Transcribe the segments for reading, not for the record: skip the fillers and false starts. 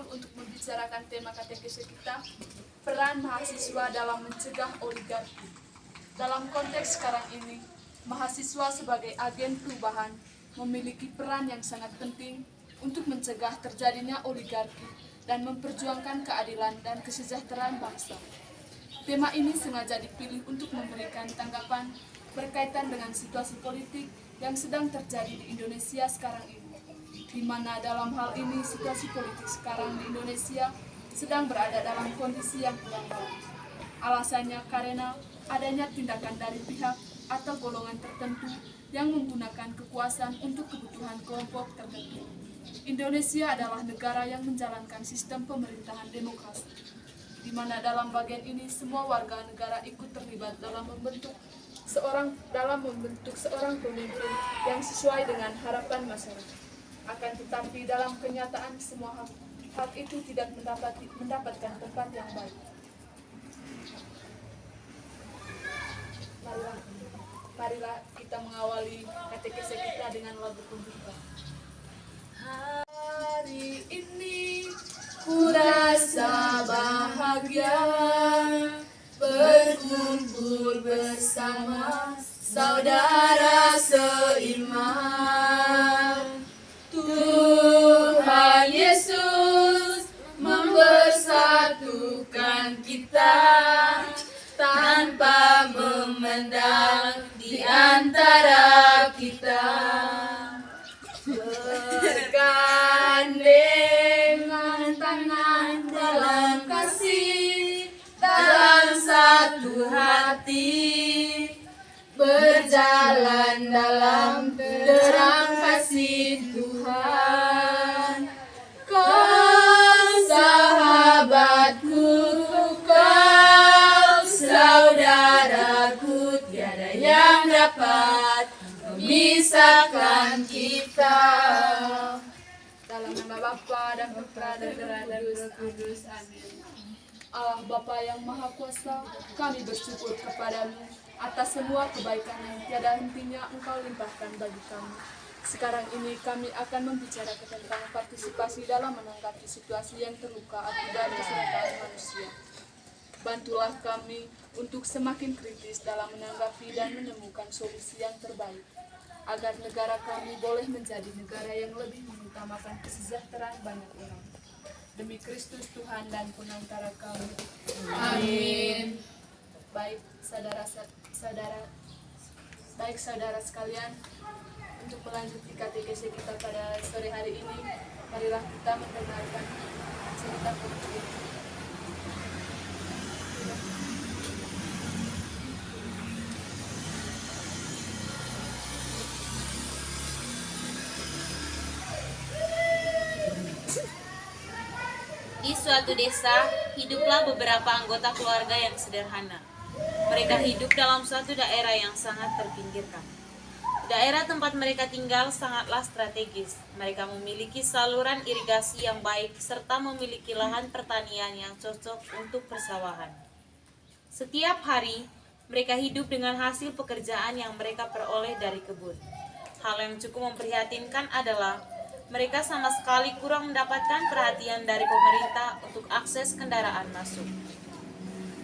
berkumpul untuk membicarakan tema katekese kita, peran mahasiswa dalam mencegah oligarki. Dalam konteks sekarang ini, mahasiswa sebagai agen perubahan memiliki peran yang sangat penting untuk mencegah terjadinya oligarki dan memperjuangkan keadilan dan kesejahteraan bangsa. Tema ini sengaja dipilih untuk memberikan tanggapan berkaitan dengan situasi politik yang sedang terjadi di Indonesia sekarang ini, di mana dalam hal ini situasi politik sekarang di Indonesia sedang berada dalam kondisi yang kurang baik. Alasannya karena adanya tindakan dari pihak atau golongan tertentu yang menggunakan kekuasaan untuk kebutuhan kelompok tertentu. Indonesia adalah negara yang menjalankan sistem pemerintahan demokrasi, di mana dalam bagian ini semua warga negara ikut terlibat dalam membentuk seorang pemimpin yang sesuai dengan harapan masyarakat. Akan tetapi dalam kenyataan semua hak itu tidak mendapatkan tempat yang baik. Marilah kita mengawali katekese kita dengan lagu pembuka. Hari ini ku rasa bahagia berkumpul bersama saudara seiman. Tuhan Yesus mempersatukan kita tanpa memandang di antara kita. Bergandengan tangan dalam kasih, dalam satu hati, berjalan dalam terang kasih Tuhan. Kau sahabatku, kau saudaraku, tiada yang dapat memisahkan kita. Dalam nama Bapa dan Putra dan Roh Kudus. Amin. Allah Bapa yang Maha Kuasa, kami bersyukur kepadamu atas semua kebaikan yang tiada hentinya Engkau limpahkan bagi kami. Sekarang ini kami akan membicarakan tentang partisipasi dalam menanggapi situasi yang terluka akibat kesalahan manusia. Bantulah kami untuk semakin kritis dalam menanggapi dan menemukan solusi yang terbaik, agar negara kami boleh menjadi negara yang lebih mengutamakan kesejahteraan banyak orang. Demi Kristus Tuhan dan Penantara kami. Amin. Baik saudara sekalian, untuk melanjutkan katekese kita pada sore hari ini, marilah kita mendengarkan cerita penting. Di suatu desa, hiduplah beberapa anggota keluarga yang sederhana. Mereka hidup dalam suatu daerah yang sangat terpinggirkan. Daerah tempat mereka tinggal sangatlah strategis. Mereka memiliki saluran irigasi yang baik serta memiliki lahan pertanian yang cocok untuk persawahan. Setiap hari, mereka hidup dengan hasil pekerjaan yang mereka peroleh dari kebun. Hal yang cukup memprihatinkan adalah mereka sama sekali kurang mendapatkan perhatian dari pemerintah untuk akses kendaraan masuk.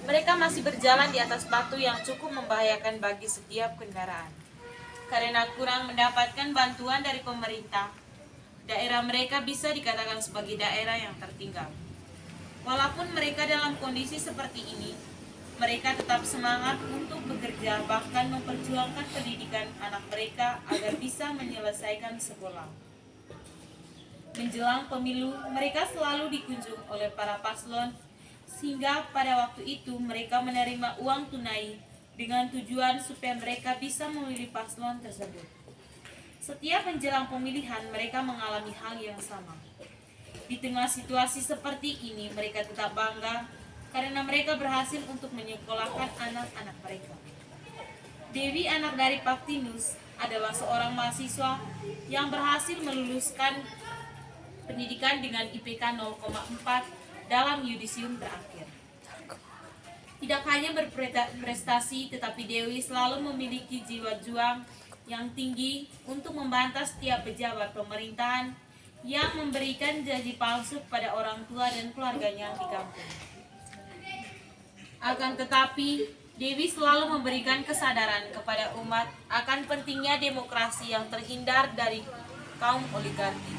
Mereka masih berjalan di atas batu yang cukup membahayakan bagi setiap kendaraan. Karena kurang mendapatkan bantuan dari pemerintah, daerah mereka bisa dikatakan sebagai daerah yang tertinggal. Walaupun mereka dalam kondisi seperti ini, mereka tetap semangat untuk bekerja, bahkan memperjuangkan pendidikan anak mereka agar bisa menyelesaikan sekolah. Menjelang pemilu, mereka selalu dikunjung oleh para paslon, sehingga pada waktu itu mereka menerima uang tunai dengan tujuan supaya mereka bisa memilih paslon tersebut. Setiap menjelang pemilihan, mereka mengalami hal yang sama. Di tengah situasi seperti ini, mereka tetap bangga karena mereka berhasil untuk menyekolahkan anak-anak mereka. Dewi, anak dari Paktinus, adalah seorang mahasiswa yang berhasil meluluskan pendidikan dengan IPK 0,4 dalam yudisium terakhir. Tidak hanya berprestasi, tetapi Dewi selalu memiliki jiwa juang yang tinggi untuk membantah setiap pejabat pemerintahan yang memberikan janji palsu kepada orang tua dan keluarganya di kampung. Akan tetapi, Dewi selalu memberikan kesadaran kepada umat akan pentingnya demokrasi yang terhindar dari kaum oligarki.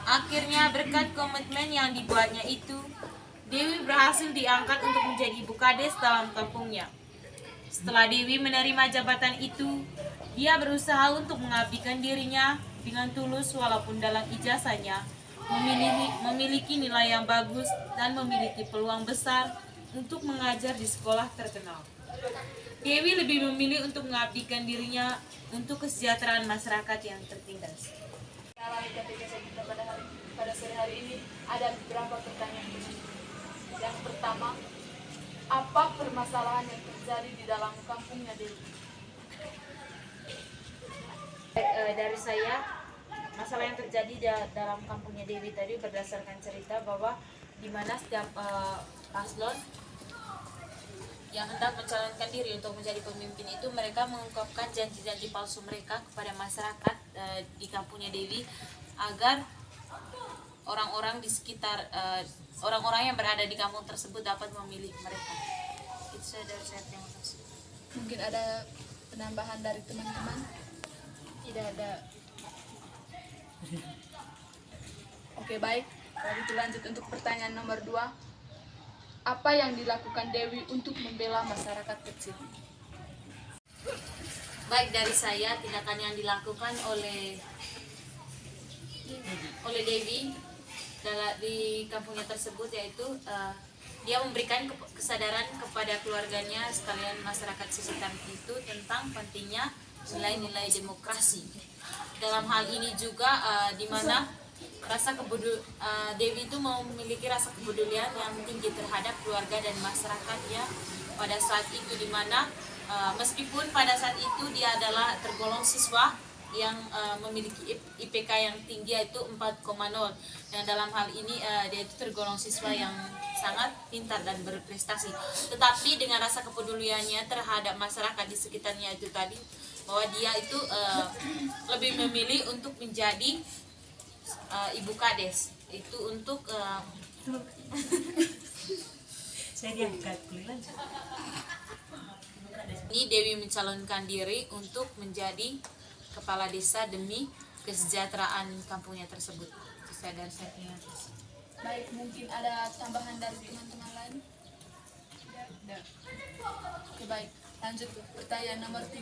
Akhirnya, berkat komitmen yang dibuatnya itu, Dewi berhasil diangkat untuk menjadi ibu kades dalam kampungnya. Setelah Dewi menerima jabatan itu, dia berusaha untuk mengabdikan dirinya dengan tulus walaupun dalam ijazahnya memiliki nilai yang bagus dan memiliki peluang besar untuk mengajar di sekolah terkenal. Dewi lebih memilih untuk mengabdikan dirinya untuk kesejahteraan masyarakat yang tertindas. Dalam katekese kita pada sore hari ini ada beberapa pertanyaan. Yang pertama, apa permasalahan yang terjadi di dalam kampungnya Dewi? Dari saya, masalah yang terjadi dalam kampungnya Dewi tadi berdasarkan cerita bahwa di mana setiap paslon yang hendak mencalonkan diri untuk menjadi pemimpin itu mereka mengungkapkan janji-janji palsu mereka kepada masyarakat di kampungnya Dewi agar orang-orang di sekitar orang-orang yang berada di kampung tersebut dapat memilih mereka. Itu saja dari saya, terima kasih. Mungkin ada penambahan dari teman-teman? Tidak ada. Oke, baik. Kalau gitu lanjut untuk pertanyaan nomor 2. Apa yang dilakukan Dewi untuk membela masyarakat kecil? Baik, dari saya, tindakan yang dilakukan oleh Dewi di kampungnya tersebut yaitu dia memberikan kesadaran kepada keluarganya sekalian masyarakat sekitar itu tentang pentingnya nilai-nilai demokrasi. Dalam hal ini juga di mana Dewi itu memiliki rasa kepedulian yang tinggi terhadap keluarga dan masyarakat ya pada saat itu, di mana meskipun pada saat itu dia adalah tergolong siswa yang memiliki IPK yang tinggi yaitu 4,0, dan dalam hal ini dia itu tergolong siswa yang sangat pintar dan berprestasi, tetapi dengan rasa kepeduliannya terhadap masyarakat di sekitarnya itu tadi, bahwa dia itu lebih memilih untuk menjadi ibu kades itu untuk ini Dewi mencalonkan diri untuk menjadi kepala desa demi kesejahteraan kampungnya tersebut. Saya Baik, mungkin ada tambahan dari teman-teman lain? Tidak. Oke, baik. Lanjut ke pertanyaan nomor 3.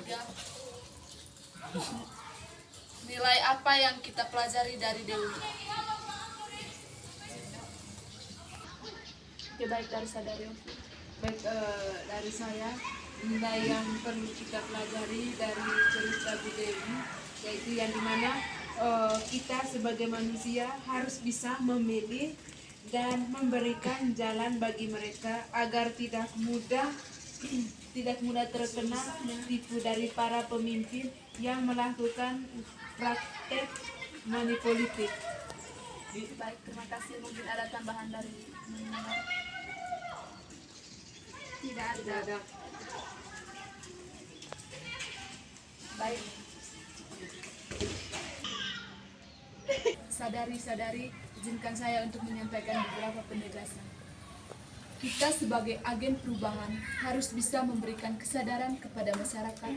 Nilai apa yang kita pelajari dari Dewi? Oke, baik, dari Sadari. Baik, dari saya, nilai yang perlu kita pelajari dari cerita Bu Dewi yaitu yang dimana kita sebagai manusia harus bisa memilih dan memberikan jalan bagi mereka agar tidak mudah terkena tipu dari para pemimpin yang melakukan praktek money politik. Baik, terima kasih. Mungkin ada tambahan dari teman-teman? Tidak ada. Baik. Sadari, izinkan saya untuk menyampaikan beberapa penegasan. Kita sebagai agen perubahan harus bisa memberikan kesadaran kepada masyarakat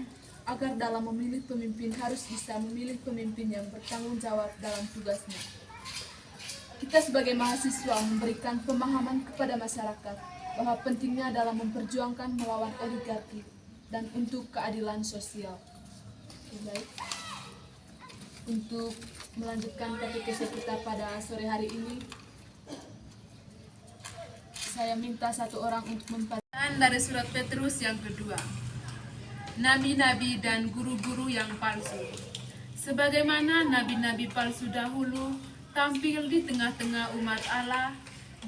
agar dalam memilih pemimpin harus bisa memilih pemimpin yang bertanggung jawab dalam tugasnya. Kita sebagai mahasiswa memberikan pemahaman kepada masyarakat bahwa pentingnya dalam memperjuangkan melawan oligarki dan untuk keadilan sosial. Baik. Untuk melanjutkan katekese kita pada sore hari ini, saya minta satu orang untuk membacakan dari surat Petrus yang kedua. Nabi-nabi dan guru-guru yang palsu. Sebagaimana nabi-nabi palsu dahulu tampil di tengah-tengah umat Allah,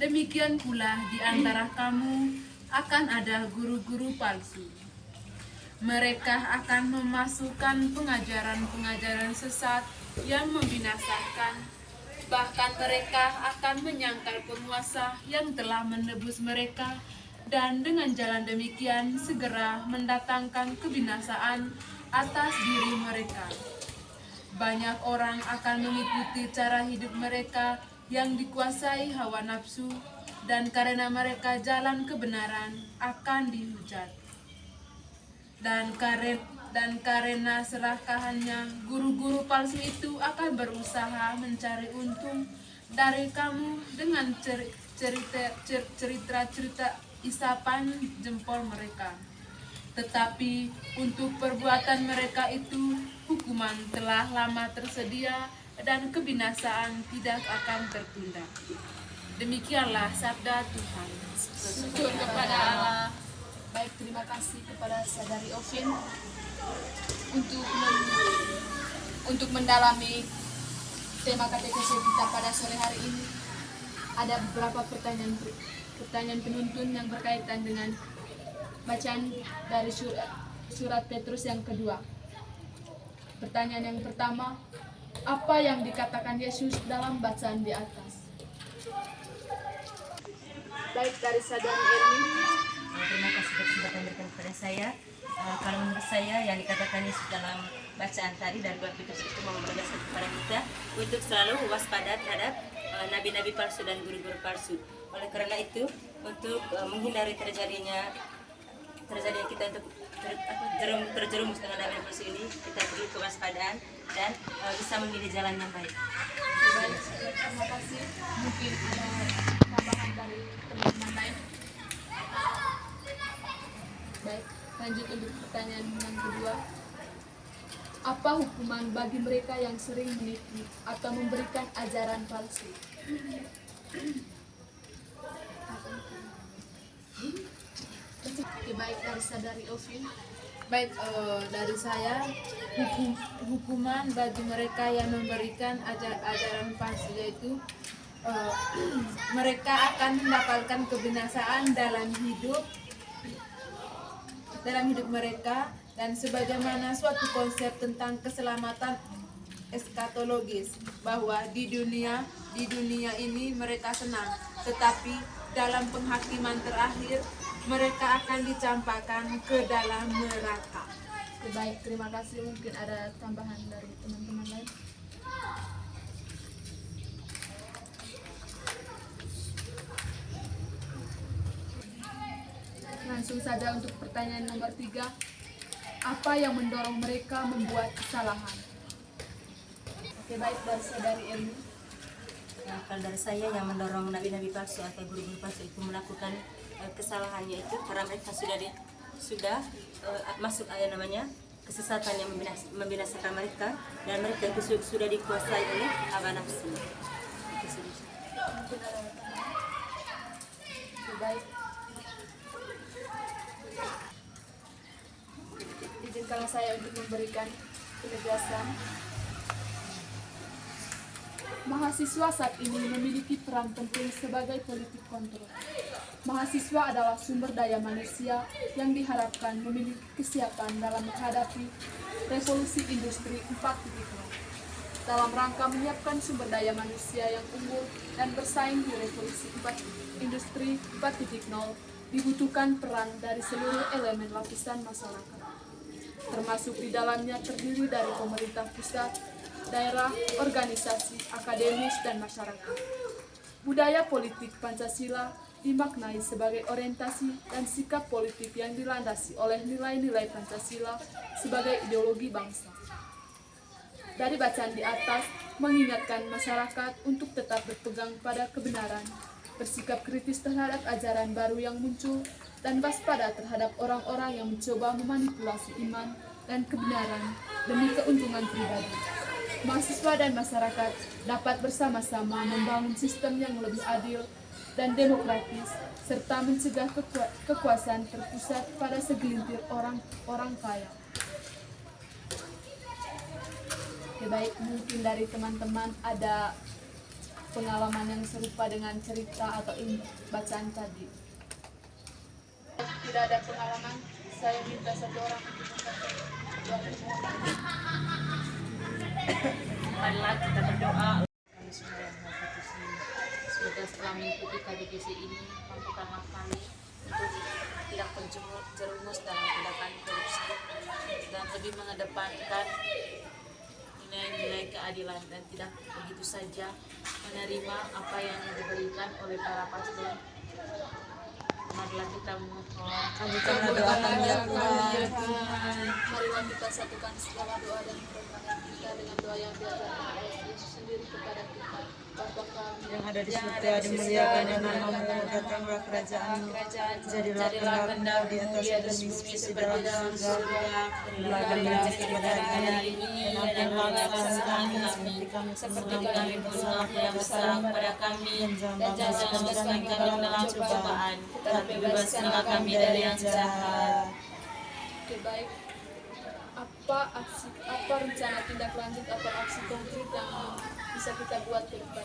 demikian pula di antara kamu akan ada guru-guru palsu. Mereka akan memasukkan pengajaran-pengajaran sesat yang membinasakan. Bahkan mereka akan menyangkal penguasa yang telah menebus mereka, dan dengan jalan demikian segera mendatangkan kebinasaan atas diri mereka. banyak orang akan mengikuti cara hidup mereka yang dikuasai hawa nafsu, dan karena mereka jalan kebenaran akan dihujat. Dan karena serakahannya, guru-guru palsu itu akan berusaha mencari untung dari kamu dengan cerita-cerita isapan jempol mereka. Tetapi untuk perbuatan mereka itu, hukuman telah lama tersedia dan kebinasaan tidak akan tertunda. Demikianlah sabda Tuhan. Syukur kepada Allah. Baik, terima kasih kepada Saudari Ovin untuk mendalami tema katekese kita pada sore hari ini. Ada beberapa pertanyaan penuntun yang berkaitan dengan bacaan dari surat Petrus yang kedua. Pertanyaan yang pertama, apa yang dikatakan Yesus dalam bacaan di atas? Baik, dari Saudari Erni. Terima kasih atas kesempatan yang diberikan kepada saya. Kalau menurut saya yang dikatakan Yesus dalam bacaan tadi dari 2 Petrus itu mau menegaskan kepada kita untuk selalu waspada terhadap nabi-nabi palsu dan guru-guru palsu. Oleh karena itu, untuk menghindari terjadinya kita untuk terjerumus dengan nabi palsu ini, kita perlu kewaspadaan dan bisa memilih jalan yang baik. Baik, terima kasih. Mungkin ada tambahan dari teman-teman lain. Baik, lanjut untuk pertanyaan yang kedua. Apa hukuman bagi mereka yang sering menipu atau memberikan ajaran palsu? Oke, baik, dari Saudari Ovin. Baik, dari saya, hukuman bagi mereka yang memberikan ajaran palsu yaitu mereka akan mendapatkan kebinasaan dalam hidup mereka, dan sebagaimana suatu konsep tentang keselamatan eskatologis bahwa di dunia ini mereka senang, tetapi dalam penghakiman terakhir mereka akan dicampakkan ke dalam neraka. Baik, terima kasih. Mungkin ada tambahan dari teman-teman lain. Langsung saja untuk pertanyaan nomor 3. Apa yang mendorong mereka membuat kesalahan? Oke, baik, dari Saudari Erni. Kalau dari saya, yang mendorong nabi-nabi palsu atau guru-guru palsu itu melakukan kesalahannya itu karena mereka sudah masuk namanya kesesatan yang membinasakan mereka, dan mereka itu sudah dikuasai oleh hawa nafsu. Mungkin ada tambahan. Oke, baik. Izinkanlah saya untuk memberikan penegasan. Mahasiswa saat ini memiliki peran penting sebagai politik kontrol. Mahasiswa adalah sumber daya manusia yang diharapkan memiliki kesiapan dalam menghadapi revolusi industri 4.0. Dalam rangka menyiapkan sumber daya manusia yang unggul dan bersaing di revolusi industri 4.0, dibutuhkan peran dari seluruh elemen lapisan masyarakat, termasuk di dalamnya terdiri dari pemerintah pusat, daerah, organisasi, akademis, dan masyarakat. Budaya politik Pancasila dimaknai sebagai orientasi dan sikap politik yang dilandasi oleh nilai-nilai Pancasila sebagai ideologi bangsa. Dari bacaan di atas, mengingatkan masyarakat untuk tetap berpegang pada kebenaran, bersikap kritis terhadap ajaran baru yang muncul, dan waspada terhadap orang-orang yang mencoba memanipulasi iman dan kebenaran demi keuntungan pribadi. Mahasiswa dan masyarakat dapat bersama-sama membangun sistem yang lebih adil dan demokratis, serta mencegah kekuasaan terpusat pada segelintir orang kaya. Oke, baik, mungkin dari teman-teman ada pengalaman yang serupa dengan cerita atau bacaan tadi. Tidak ada pengalaman, saya minta satu orang untuk membaca. Marilah kita berdoa. Kami semua yang Maha Kudus, semoga setelah mengikuti katekese ini, mampukanlah kami untuk tidak terjerumus dalam tindakan korupsi dan lebih mengedepankan nilai-nilai keadilan dan tidak begitu saja menerima apa yang diberikan oleh para pastor. Marilah kita memohon. Kabulkanlah doa kami ya Tuhan. Marilah kita satukan segala doa dan permohonan kita dengan doa yang diajarkan oleh Yesus sendiri kepada kita. Bapa kami Yang ada di surga, dimuliakannya namamu, datanglah kerajaanmu, jadilah kehendak-Mu di atas bumi seperti di dalam surga. Berilah kami rezeki pada hari ini, dan ampunilah kami seperti kami bersalah yang bersalah kepada kami, dan jangan masukkan kami ke dalam cobaan, tetapi bebaskanlah kami dari yang jahat. Oke, baik. Apa rencana tindak lanjut atau aksi konkret yang bisa kita buat ke depan?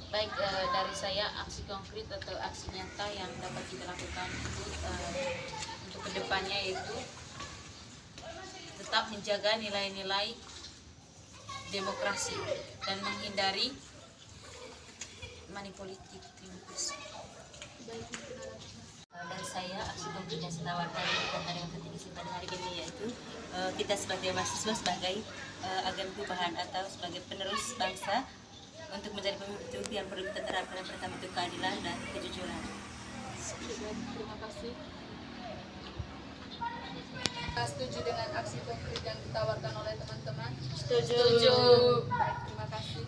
Baik, dari saya aksi konkret atau aksi nyata yang dapat kita lakukan untuk kedepannya yaitu tetap menjaga nilai-nilai demokrasi dan menghindari money politik. Terima kasih. Dari saya aksi konkret yang saya tawarkan berkaitan dengan katekesi pada hari ini yaitu kita sebagai mahasiswa sebagai agen perubahan atau sebagai penerus bangsa untuk menjadi pemimpin yang perlu kita terapkan. Yang pertama itu keadilan dan kejujuran. Terima kasih. Kita setuju dengan aksi konkret yang ditawarkan oleh teman-teman? Setuju. Baik, terima kasih.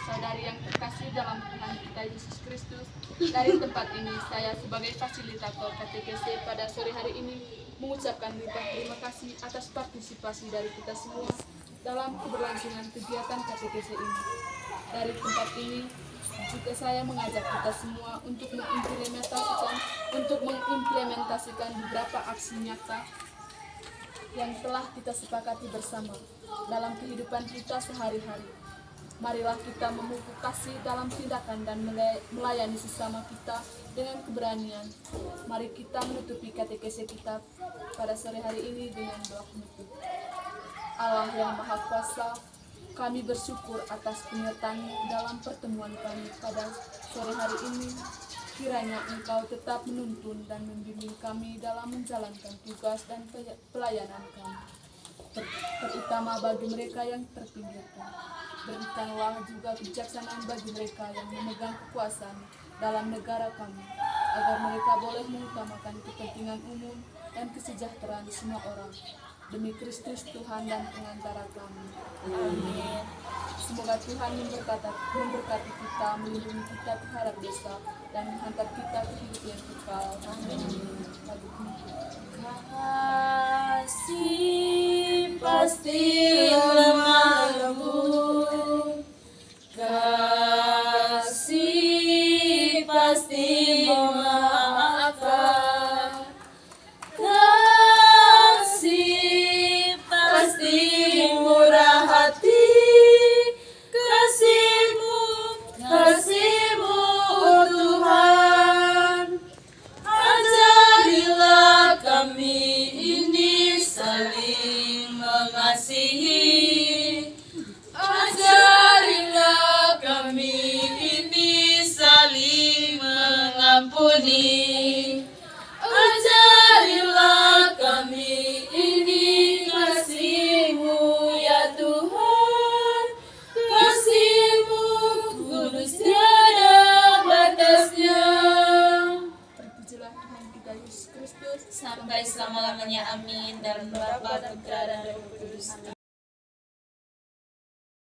Saudari yang terkasih dalam Tuhan kita Yesus Kristus, dari tempat ini saya sebagai fasilitator katekesi pada sore hari ini mengucapkan ribuan terima kasih atas partisipasi dari kita semua dalam keberlangsungan kegiatan katekesi ini. Dari tempat ini juga saya mengajak kita semua untuk mengimplementasikan beberapa aksi nyata yang telah kita sepakati bersama dalam kehidupan kita sehari-hari. Marilah kita memupuk kasih dalam tindakan dan melayani sesama kita dengan keberanian. Mari kita menutupi katekesi kita pada sore hari ini dengan doa penutup. Allah yang Maha Kuasa, kami bersyukur atas penyertaan dalam pertemuan kami pada sore hari ini. Kiranya Engkau tetap menuntun dan membimbing kami dalam menjalankan tugas dan pelayanan kami, terutama bagi mereka yang terpinggirkan. Berikanlah juga kebijaksanaan bagi mereka yang memegang kekuasaan dalam negara kami, agar mereka boleh mengutamakan kepentingan umum dan kesejahteraan semua orang. Demi Kristus Tuhan dan pengantara kami. Amin. Semoga Tuhan memberkati kita, melindungi kita terhadap dosa, dan menghantar kita ke hidup yang kekal. Amin. Kasih pasti lembut, kasih pasti memaafkan, kasih pasti murah hati, kasih-Mu oh Tuhan. Ajarilah kami ini saling mengasihi, ajarilah kami ini saling mengampuni, ajarilah kami ini kasih-Mu ya Tuhan, kasih-Mu kudus tiada batasnya. Terpujilah Tuhan kita Yesus Kristus Sampai selama-lamanya, amin. Dalam Bapa dan Putra dan Roh Kudus.